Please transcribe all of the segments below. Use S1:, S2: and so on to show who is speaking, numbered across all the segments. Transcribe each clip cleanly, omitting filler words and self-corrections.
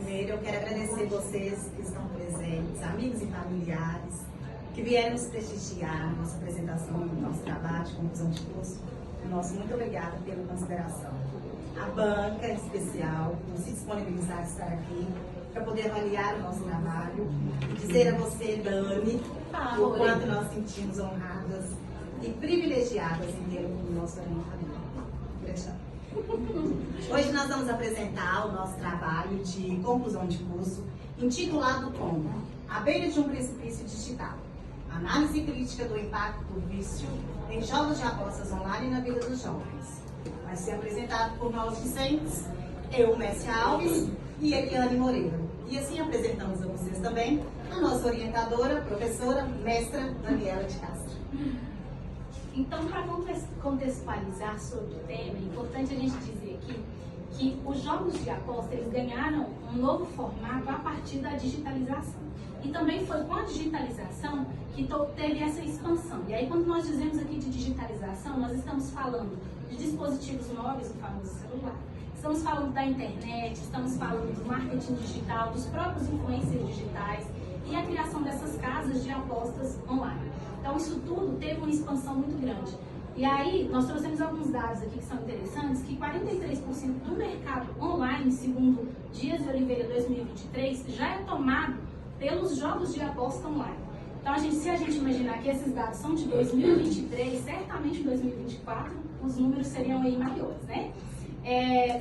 S1: Primeiro, eu quero agradecer vocês que estão presentes, amigos e familiares, que vieram nos prestigiar na nossa apresentação do nosso trabalho de conclusão de curso. Nosso muito obrigada pela consideração. A banca, em especial, por se disponibilizar a estar aqui para poder avaliar o nosso trabalho e dizer a você, Dani, o quanto nós sentimos honradas e privilegiadas em ter o nosso orientador. Gratidão. Hoje nós vamos apresentar o nosso trabalho de conclusão de curso, intitulado como À beira de um precipício digital. Análise crítica do impacto do vício em jogos de apostas online na vida dos jovens. Vai ser apresentado por nós docentes, eu, Messia Alves, e Eliane Moreira. E assim apresentamos a vocês também a nossa orientadora, professora, mestra Daniela de Castro.
S2: Então, para contextualizar sobre o tema, é importante a gente dizer aqui que os jogos de aposta eles ganharam um novo formato a partir da digitalização. E também foi com a digitalização que teve essa expansão. E aí, quando nós dizemos aqui de digitalização, nós estamos falando de dispositivos móveis, o famoso celular. Estamos falando da internet, estamos falando do marketing digital, dos próprios influencers digitais e a criação dessas casas de apostas online. Então, isso tudo teve uma expansão muito grande. E aí, nós trouxemos alguns dados aqui que são interessantes, que 43% do mercado online, segundo Dias de Oliveira 2023, já é tomado pelos jogos de aposta online. Então, se a gente imaginar que esses dados são de 2023, certamente em 2024 os números seriam aí maiores, né?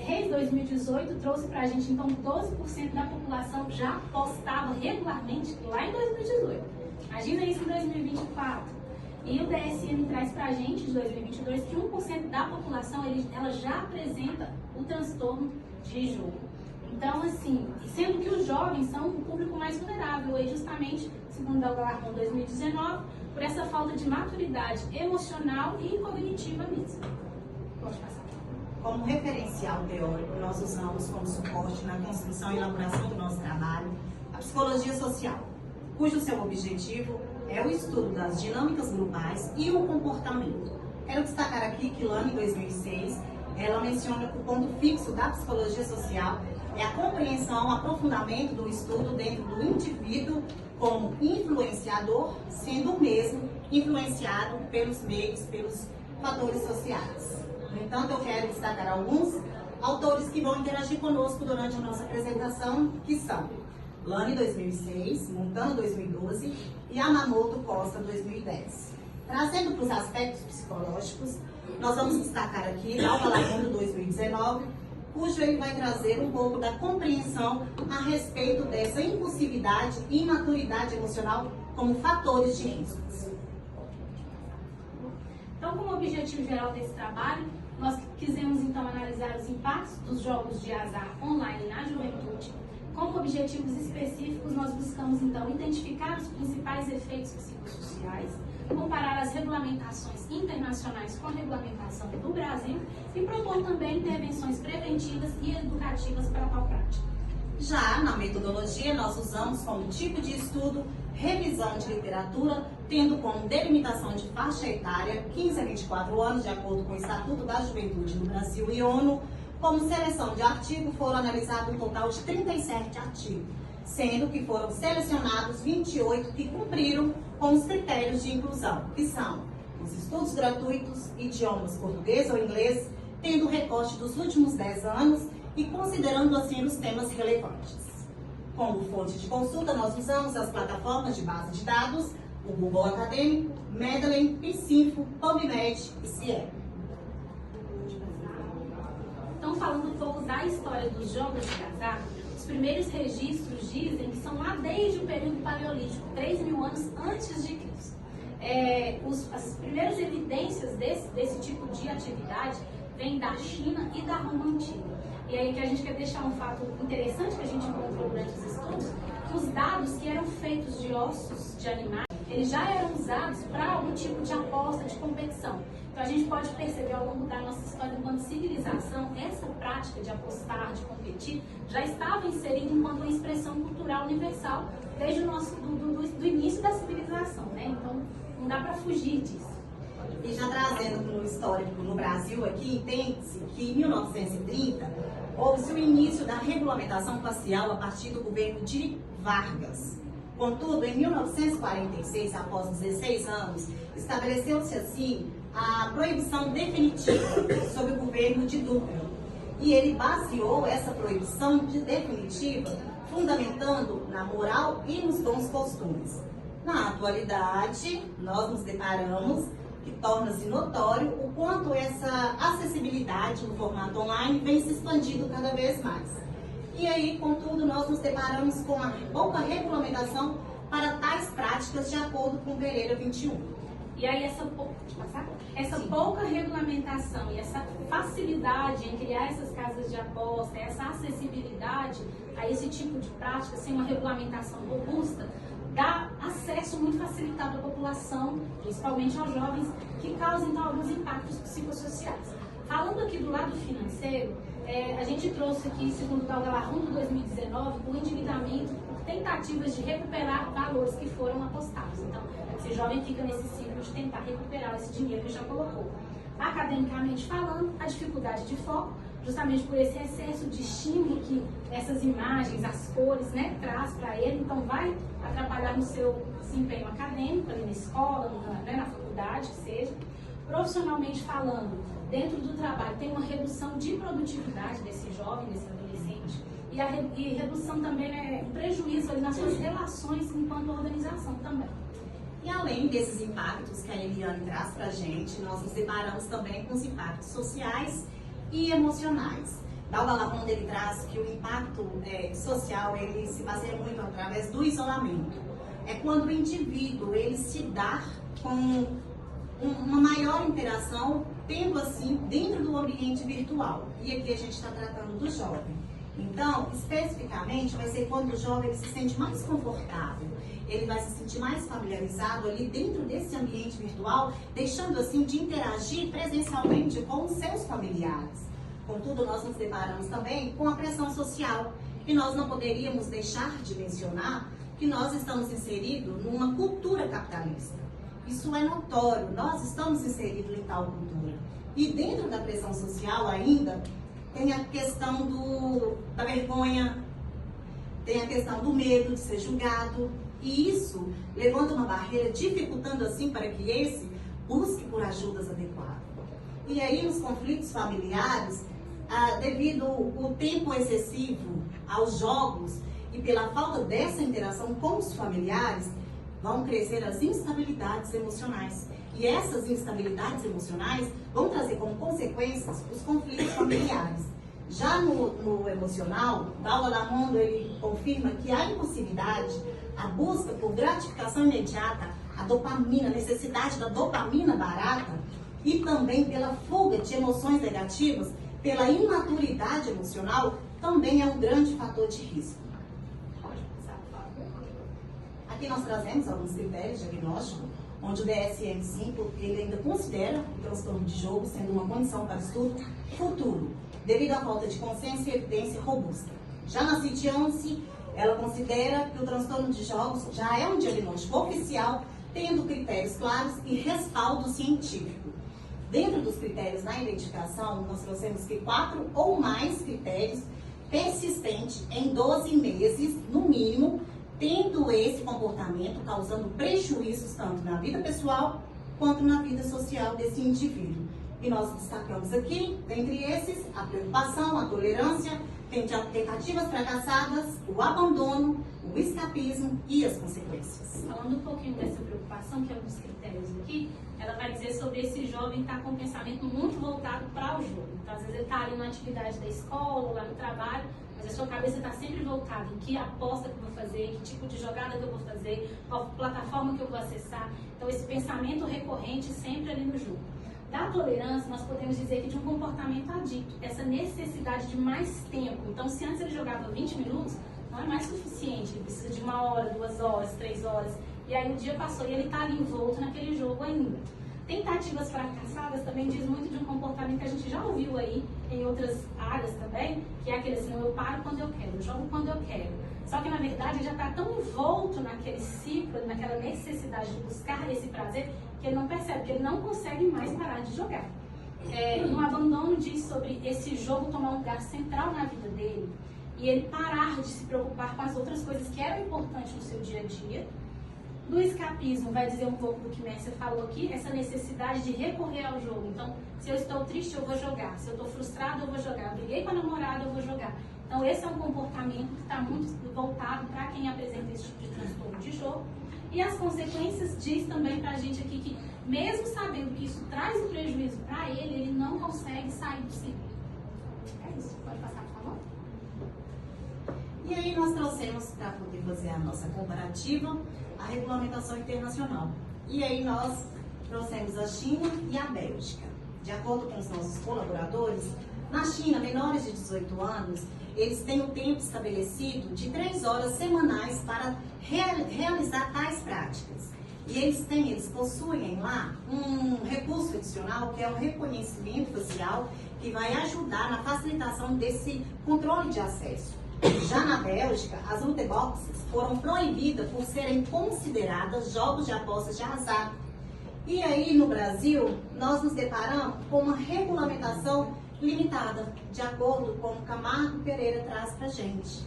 S2: Reis 2018 trouxe pra gente, então, 12% da população já apostava regularmente lá em 2018. Imagina isso em 2024. E o DSM traz pra gente, de 2022, que 1% da população ela já apresenta o transtorno de jogo. Então, assim, sendo que os jovens são o público mais vulnerável, aí justamente, segundo a Alarcon 2019, por essa falta de maturidade emocional e cognitiva mesmo. Pode passar.
S1: Como referencial teórico, nós usamos como suporte na construção e elaboração do nosso trabalho a psicologia social, cujo seu objetivo é o estudo das dinâmicas grupais e o comportamento. Quero destacar aqui que lá em 2006, ela menciona que o ponto fixo da psicologia social é a compreensão, aprofundamento do estudo dentro do indivíduo como influenciador, sendo o mesmo influenciado pelos meios, pelos fatores sociais. No entanto, eu quero destacar alguns autores que vão interagir conosco durante a nossa apresentação, que são Lani 2006, Montano 2012 e Yamamoto Costa 2010. Trazendo para os aspectos psicológicos, nós vamos destacar aqui Alva Lagundo 2019, cujo ele vai trazer um pouco da compreensão a respeito dessa impulsividade e imaturidade emocional como fatores de riscos.
S2: Então, como objetivo geral desse trabalho, nós quisemos então analisar os impactos dos jogos de azar online na juventude. Como objetivos específicos, nós buscamos então identificar os principais efeitos psicossociais, comparar as regulamentações internacionais com a regulamentação do Brasil e propor também intervenções preventivas e educativas para tal prática.
S1: Já na metodologia, nós usamos como tipo de estudo revisão de literatura, tendo como delimitação de faixa etária 15 a 24 anos, de acordo com o Estatuto da Juventude no Brasil e ONU. Como seleção de artigo, foram analisados um total de 37 artigos, sendo que foram selecionados 28 que cumpriram com os critérios de inclusão, que são os estudos gratuitos, idiomas português ou inglês, tendo recorte dos últimos 10 anos e considerando assim os temas relevantes. Como fonte de consulta, nós usamos as plataformas de base de dados, o Google Acadêmico, Mendeley, Psinfo, PubMed e CIEP.
S2: Então, falando um pouco da história dos jogos de azar, os primeiros registros dizem que são lá desde o período paleolítico, 3.000 anos antes de Cristo. As primeiras evidências desse tipo de atividade vêm da China e da Roma Antiga. E aí que a gente quer deixar um fato interessante que a gente encontrou durante os estudos, que os dados que eram feitos de ossos de animais, eles já eram usados para algum tipo de aposta, de competição. Então a gente pode perceber ao longo da nossa história enquanto civilização, essa prática de apostar, de competir, já estava inserida enquanto uma expressão cultural universal desde do início da civilização, né? Então não dá para fugir disso.
S1: E já trazendo para o histórico no Brasil aqui, entende-se que em 1930, houve-se o início da regulamentação facial a partir do governo de Vargas. Contudo, em 1946, após 16 anos, estabeleceu-se assim a proibição definitiva sob o governo de Dutra. E ele baseou essa proibição definitiva fundamentando na moral e nos bons costumes. Na atualidade, nós nos deparamos que torna-se notório o quanto essa acessibilidade no formato online vem se expandindo cada vez mais. E aí, contudo, nós nos deparamos com a pouca regulamentação para tais práticas de acordo com Pereira 21.
S2: E aí essa pouca regulamentação e essa facilidade em criar essas casas de aposta, essa acessibilidade a esse tipo de prática, sem uma regulamentação robusta, dá acesso muito facilitado à população, principalmente aos jovens, que causa então alguns impactos psicossociais. Falando aqui do lado financeiro, a gente trouxe aqui, segundo o Galgarrundo 2019, o endividamento por tentativas de recuperar valores que foram apostados. Então, esse jovem fica nesse ciclo de tentar recuperar esse dinheiro que já colocou. Academicamente falando, a dificuldade de foco, justamente por esse excesso de estímulo que essas imagens, as cores, né, traz para ele, então vai atrapalhar no seu desempenho acadêmico, ali na escola, na faculdade, que seja. Profissionalmente falando, dentro do trabalho tem uma redução de produtividade desse jovem, desse adolescente, e redução também, um prejuízo ali nas suas relações enquanto organização também.
S1: E além desses impactos que a Eliane traz para a gente, nós nos deparamos também com os impactos sociais e emocionais. Galgarrundo, ele traz que o impacto social ele se baseia muito através do isolamento. É quando o indivíduo ele se dá com uma maior interação, tendo assim dentro do ambiente virtual. E aqui a gente está tratando do jovem. Então, especificamente, vai ser quando o jovem ele se sente mais confortável, ele vai se sentir mais familiarizado ali dentro desse ambiente virtual, deixando assim de interagir presencialmente com os seus familiares. Contudo, nós nos deparamos também com a pressão social, e nós não poderíamos deixar de mencionar que nós estamos inseridos numa cultura capitalista. Isso é notório, nós estamos inseridos em tal cultura. E dentro da pressão social ainda, tem a questão da vergonha, tem a questão do medo de ser julgado, e isso levanta uma barreira, dificultando assim para que esse busque por ajudas adequadas. E aí nos conflitos familiares, devido ao tempo excessivo aos jogos e pela falta dessa interação com os familiares, vão crescer as instabilidades emocionais. E essas instabilidades emocionais vão trazer como consequências os conflitos familiares. Já no emocional, Galgarrundo ele confirma que a impulsividade, a busca por gratificação imediata, a dopamina, a necessidade da dopamina barata e também pela fuga de emoções negativas, pela imaturidade emocional, também é um grande fator de risco. Aqui nós trazemos alguns critérios de diagnóstico, onde o DSM-5 ele ainda considera o transtorno de jogo sendo uma condição para estudo futuro, devido à falta de consciência e evidência robusta. Já na CIT-11, ela considera que o transtorno de jogos já é um diagnóstico oficial, tendo critérios claros e respaldo científico. Dentro dos critérios da identificação, nós trouxemos que 4 ou mais critérios persistentes em 12 meses, no mínimo, tendo esse comportamento causando prejuízos tanto na vida pessoal quanto na vida social desse indivíduo. E nós destacamos aqui, dentre esses, a preocupação, a tolerância, tentativas fracassadas, o abandono, o escapismo e as consequências.
S2: Falando um pouquinho dessa preocupação, que é um dos critérios aqui, ela vai dizer sobre esse jovem estar com um pensamento muito voltado para o jogo. Então, às vezes ele está ali na atividade da escola ou lá no trabalho, mas a sua cabeça está sempre voltada em que aposta que eu vou fazer, que tipo de jogada que eu vou fazer, qual plataforma que eu vou acessar. Então, esse pensamento recorrente sempre ali no jogo. Da tolerância, nós podemos dizer que de um comportamento adicto, essa necessidade de mais tempo. Então, se antes ele jogava 20 minutos, não é mais suficiente, ele precisa de 1 hora, 2 horas, 3 horas. E aí o dia passou e ele está ali envolto naquele jogo ainda. Tentativas fracassadas também diz muito de um comportamento que a gente já ouviu aí em outras áreas também, que é aquele assim, eu paro quando eu quero, eu jogo quando eu quero. Só que na verdade ele já está tão envolto naquele ciclo, naquela necessidade de buscar esse prazer, que ele não percebe, que ele não consegue mais parar de jogar. no abandono disso, sobre esse jogo tomar um lugar central na vida dele e ele parar de se preocupar com as outras coisas que eram importantes no seu dia a dia. Do escapismo, vai dizer um pouco do que Mércia falou aqui, essa necessidade de recorrer ao jogo. Então, se eu estou triste, eu vou jogar. Se eu estou frustrado, eu vou jogar. Eu briguei com a namorada, eu vou jogar. Então, esse é um comportamento que está muito voltado para quem apresenta esse tipo de transtorno de jogo. E as consequências diz também para a gente aqui que, mesmo sabendo que isso traz um prejuízo para ele não consegue sair do ciclo. É isso. Pode passar, por favor?
S1: E aí nós trouxemos, para poder fazer a nossa comparativa, a regulamentação internacional. E aí nós trouxemos a China e a Bélgica. De acordo com os nossos colaboradores, na China, menores de 18 anos, eles têm o tempo estabelecido de 3 horas semanais para realizar tais práticas. E eles possuem lá um recurso adicional, que é o reconhecimento facial, que vai ajudar na facilitação desse controle de acesso. Já na Bélgica, as loot boxes foram proibidas por serem consideradas jogos de apostas de azar. E aí, no Brasil, nós nos deparamos com uma regulamentação limitada, de acordo com o Camargo Pereira traz pra gente.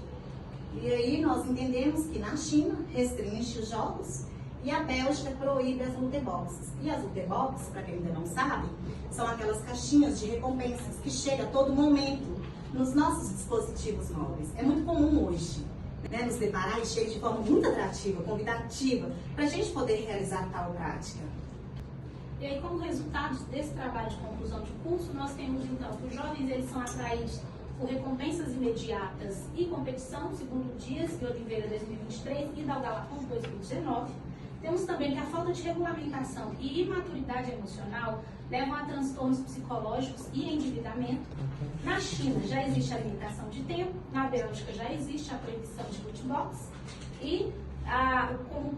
S1: E aí, nós entendemos que na China restringe os jogos e a Bélgica proíbe as loot boxes. E as loot boxes, para quem ainda não sabe, são aquelas caixinhas de recompensas que chegam a todo momento nos nossos dispositivos móveis. É muito comum hoje, né, nos deparar e chega de forma muito atrativa, convidativa, para a gente poder realizar tal prática.
S2: E aí, como resultado desse trabalho de conclusão de curso, nós temos então que os jovens eles são atraídos por recompensas imediatas e competição, segundo Dias e Oliveira 2023 e Dalgalapão 2019. Temos também que a falta de regulamentação e imaturidade emocional levam a transtornos psicológicos e endividamento. Na China já existe a limitação de tempo, na Bélgica já existe a proibição de loot box e como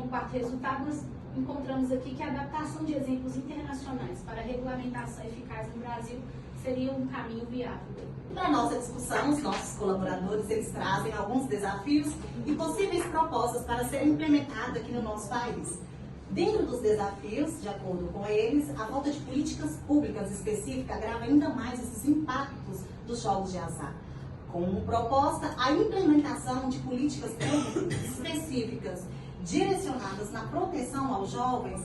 S2: quarto resultado nós encontramos aqui que a adaptação de exemplos internacionais para a regulamentação eficaz no Brasil seria um caminho viável.
S1: Para a nossa discussão, os nossos colaboradores eles trazem alguns desafios e possíveis propostas para serem implementadas aqui no nosso país. Dentro dos desafios, de acordo com eles, a falta de políticas públicas específicas agrava ainda mais esses impactos dos jogos de azar. Como proposta, a implementação de políticas públicas específicas direcionadas na proteção aos jovens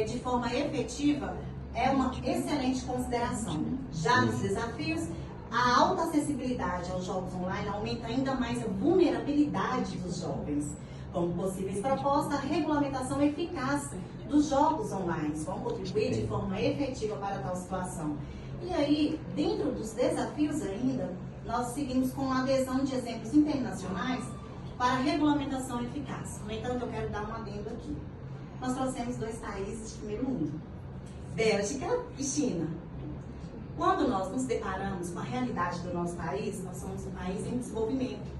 S1: de forma efetiva é uma excelente consideração. Já nos desafios, a alta acessibilidade aos jogos online aumenta ainda mais a vulnerabilidade dos jovens. Como possíveis propostas, a regulamentação eficaz dos jogos online vão contribuir de forma efetiva para tal situação. E aí, dentro dos desafios ainda, nós seguimos com a adesão de exemplos internacionais para a regulamentação eficaz. No entanto, eu quero dar um adendo aqui. Nós trouxemos 2 países de primeiro mundo, Bélgica e China. Quando nós nos deparamos com a realidade do nosso país, nós somos um país em desenvolvimento.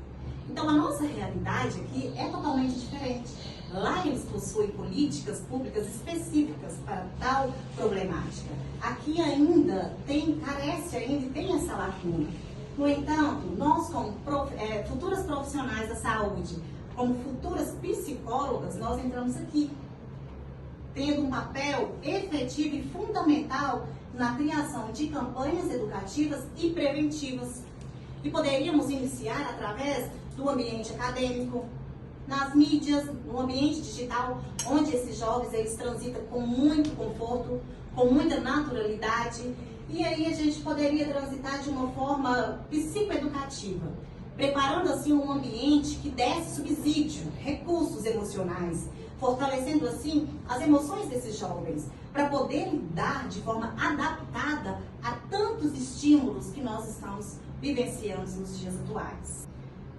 S1: Então, a nossa realidade aqui é totalmente diferente. Lá eles possuem políticas públicas específicas para tal problemática. Aqui ainda carece ainda e tem essa lacuna. No entanto, nós como futuras profissionais da saúde, como futuras psicólogas, nós entramos aqui, tendo um papel efetivo e fundamental na criação de campanhas educativas e preventivas. E poderíamos iniciar através do ambiente acadêmico, nas mídias, no ambiente digital, onde esses jovens eles transitam com muito conforto, com muita naturalidade. E aí a gente poderia transitar de uma forma psicoeducativa, preparando assim um ambiente que desse subsídio, recursos emocionais, fortalecendo assim as emoções desses jovens, para poder lidar de forma adaptada a tantos estímulos que nós estamos vivenciando nos dias atuais.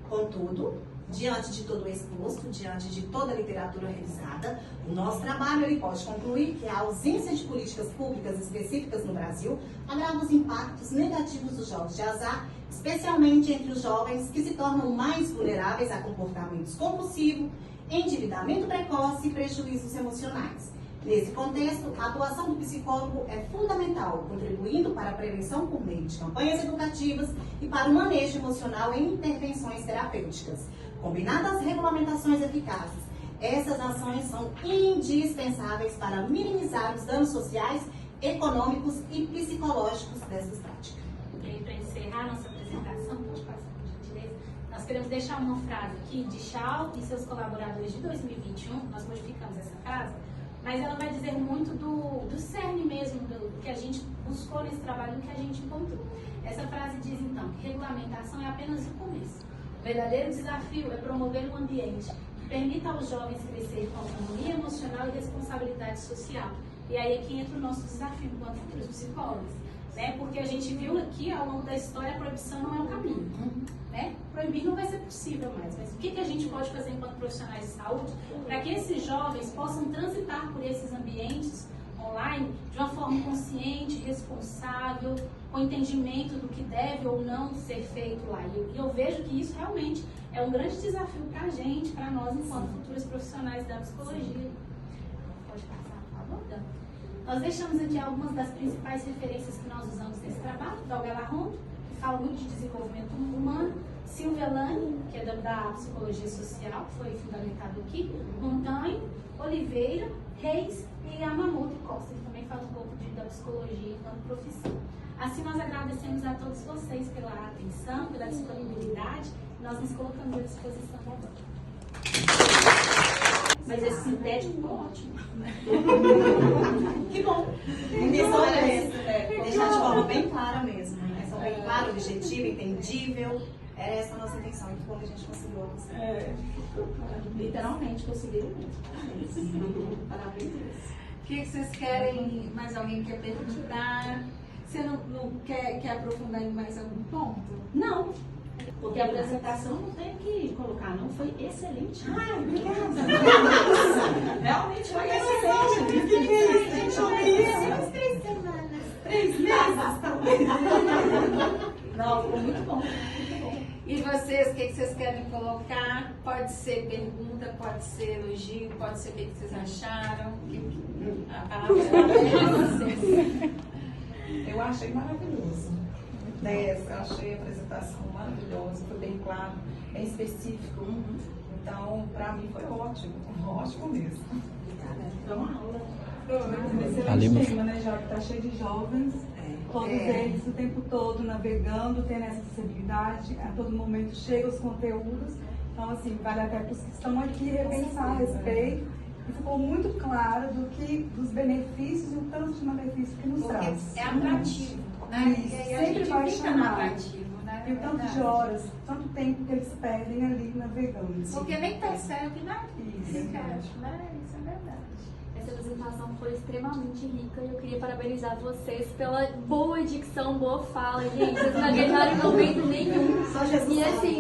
S1: Contudo, diante de todo o exposto, diante de toda a literatura revisada, o nosso trabalho ele pode concluir que a ausência de políticas públicas específicas no Brasil agrava os impactos negativos dos jogos de azar, especialmente entre os jovens que se tornam mais vulneráveis a comportamentos compulsivos, endividamento precoce e prejuízos emocionais. Nesse contexto, a atuação do psicólogo é fundamental, contribuindo para a prevenção por meio de campanhas educativas e para o manejo emocional em intervenções terapêuticas. Combinadas as regulamentações eficazes, essas ações são indispensáveis para minimizar os danos sociais econômicos e psicológicos dessas práticas.
S2: E aí, para encerrar nossa apresentação, pode passar, por gentileza, nós queremos deixar uma frase aqui de Shaw e seus colaboradores de 2021, nós modificamos essa frase, mas ela vai dizer muito do cerne mesmo, do que a gente buscou nesse trabalho, do que a gente encontrou. Essa frase diz, então, que regulamentação é apenas o começo. O verdadeiro desafio é promover um ambiente que permita aos jovens crescer com autonomia emocional e responsabilidade social. E aí é que entra o nosso desafio enquanto futuros psicólogos. Né? Porque a gente viu aqui, ao longo da história, a proibição não é o caminho. Né? Proibir não vai ser possível mais, mas o que a gente pode fazer enquanto profissionais de saúde para que esses jovens possam transitar por esses ambientes online de uma forma consciente, responsável, com entendimento do que deve ou não ser feito lá. E eu vejo que isso realmente é um grande desafio para a gente, para nós, enquanto futuros profissionais da psicologia. Pode passar, por favor, Dan. Nós deixamos aqui algumas das principais referências que nós usamos nesse trabalho, da Olga Larron, que fala muito de desenvolvimento humano, Silvia Lani, que é da Psicologia Social, que foi fundamentado aqui, Montanho, Oliveira, Reis e Yamamoto Costa, que também fala um pouco da psicologia enquanto profissão. Assim, nós agradecemos a todos vocês pela atenção, pela disponibilidade, e nós nos colocamos à disposição agora.
S3: Mas esse sintético ficou ótimo.
S1: Que bom! Intenção é essa, deixar de forma bem clara mesmo. Intenção bem clara, objetiva, entendível. Era essa a nossa intenção, e que bom que a gente conseguiu alcançar.
S3: Literalmente conseguiram muito. Parabéns.
S4: O que vocês querem? Mais alguém quer perguntar? Você não quer aprofundar em mais algum ponto?
S3: Não, porque a apresentação não tem que colocar, não. Foi excelente.
S1: Ai, obrigada!
S3: Realmente foi excelente.
S1: Umas 3 semanas. 3 meses, talvez.
S3: Não, ficou muito bom.
S4: E vocês, o que vocês querem colocar? Pode ser pergunta, pode ser elogio, pode ser o que vocês acharam. A palavra é vocês.
S5: Eu achei maravilhoso. Eu achei a apresentação maravilhosa, foi bem claro, bem específico. Então, para mim foi ótimo mesmo.
S3: Foi uma aula.
S6: Excelente tema, né, Jovem? Está cheio de jovens, todos eles o tempo todo navegando, tendo essa acessibilidade, a todo momento chega os conteúdos. Então, assim, vale até para os que estão aqui repensar a respeito. E ficou muito claro dos benefícios e o tanto de malefício que nos traz.
S4: É atrativo, né?
S6: Isso,
S4: E a
S6: sempre
S4: gente
S6: vai
S4: fica
S6: chamar.
S4: atrativo, né?
S6: E o tanto de horas, tanto tempo que eles perdem ali navegando.
S4: Porque nem percebe, né?
S6: Isso.
S4: Isso é verdade.
S7: Essa apresentação foi extremamente rica e eu queria parabenizar vocês pela boa dicção, boa fala, gente. Vocês não gaguejaram em momento nenhum.
S1: Só Jesus.
S7: E assim,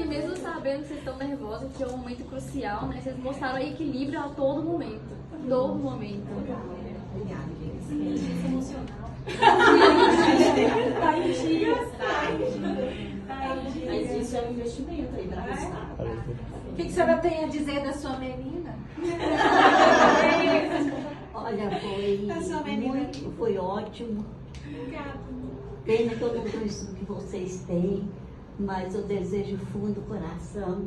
S7: mesmo sabendo que vocês estão nervosos, que é um momento crucial, né? Vocês mostraram equilíbrio a todo momento. Todo momento.
S1: Obrigada,
S2: Isso emocional.
S3: Tá em dias. Mas isso é um investimento aí para resultado.
S4: O que a senhora tem a dizer da sua menina?
S8: Olha, foi ótimo.
S4: Obrigada.
S8: Pena que eu não tenho isso que vocês têm, mas eu desejo fundo do coração.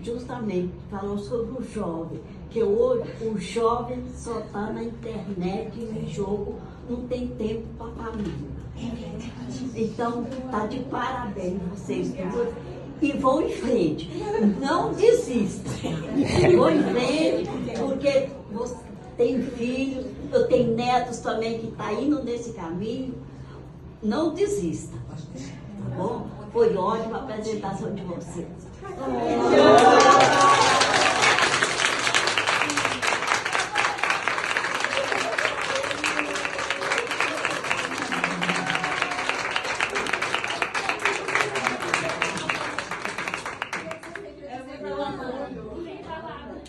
S8: Justamente, falou sobre o jovem, que hoje o jovem só está na internet e no jogo, não tem tempo para a família. Então, tá de parabéns vocês duas. E vão em frente, não desista. Vão em frente, porque você tem filhos, eu tenho netos também que estão indo nesse caminho. Não desista, tá bom? Foi ótima a apresentação de vocês.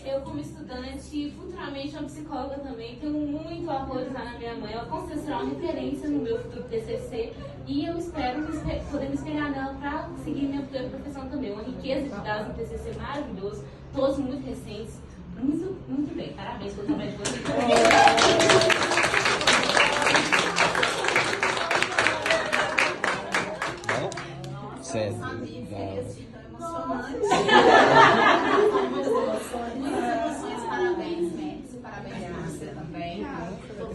S9: Eu, como estudante e futuramente uma psicóloga também, tenho muito apoio na minha mãe. Ela com certeza será uma referência no meu futuro TCC e eu espero poder me espelhar nela para seguir minha futura profissão também. Uma riqueza de dados no TCC maravilhoso, todos muito recentes. Muito, muito bem. Parabéns pelo trabalho de vocês.
S6: Sério.
S1: Famílias ficam emocionantes.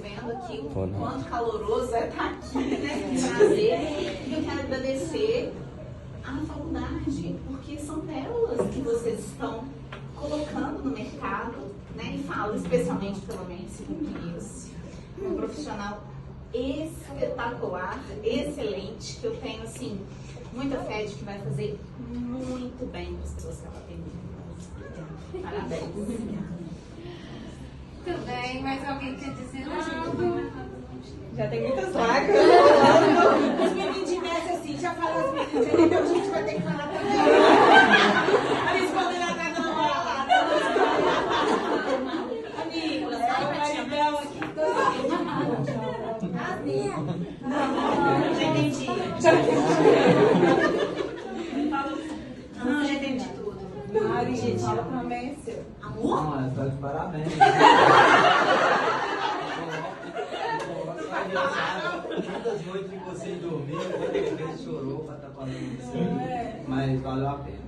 S1: vendo aqui o
S10: Pô, não.
S1: quanto caloroso é estar aqui, né? Que prazer. E eu quero agradecer à faculdade, porque são pérolas que vocês estão colocando no mercado, né? E falo especialmente pela Mendes Pinheiros, um profissional espetacular, excelente, que eu tenho, assim, muita fé de que vai fazer muito bem para as pessoas que ela atende. Parabéns.
S4: Muito bem, mais alguém quer dizer algo?
S5: Já tem muitas vagas.
S1: Os meninos de mesa, assim, já falam os meninos de mesa, então a gente vai ter que falar também. A minha esposa já tá dando uma Nicolas, sai pra te amar aqui. Já entendi. Não, já entendi tudo.
S5: Mari, gente, fala pra Mércia.
S1: Amor?
S11: Não, ela tá de parabéns. Muitas noites que você dormiu, muitas vezes chorou pra estar falando isso. Mas valeu a pena.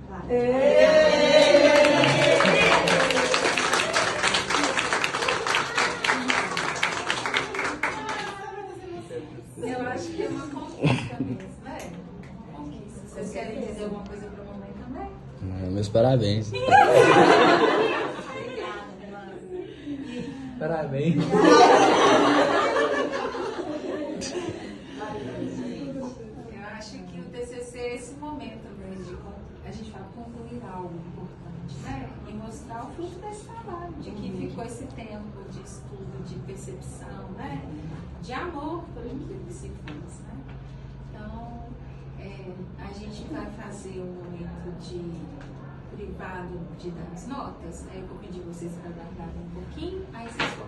S4: Eu acho que é uma conquista mesmo, né? Conquista. Vocês querem dizer alguma coisa pra mamãe também?
S10: Meus parabéns.
S11: Parabéns.
S4: Eu acho que o TCC é esse momento mesmo, de a gente fala concluir algo importante, né? E mostrar o fruto desse trabalho, de que ficou esse tempo de estudo, de percepção, né? De amor pelos discípulos, né? Então, a gente vai fazer um momento de privado de dar as notas, aí eu vou pedir vocês para guardarem um pouquinho, aí vocês vão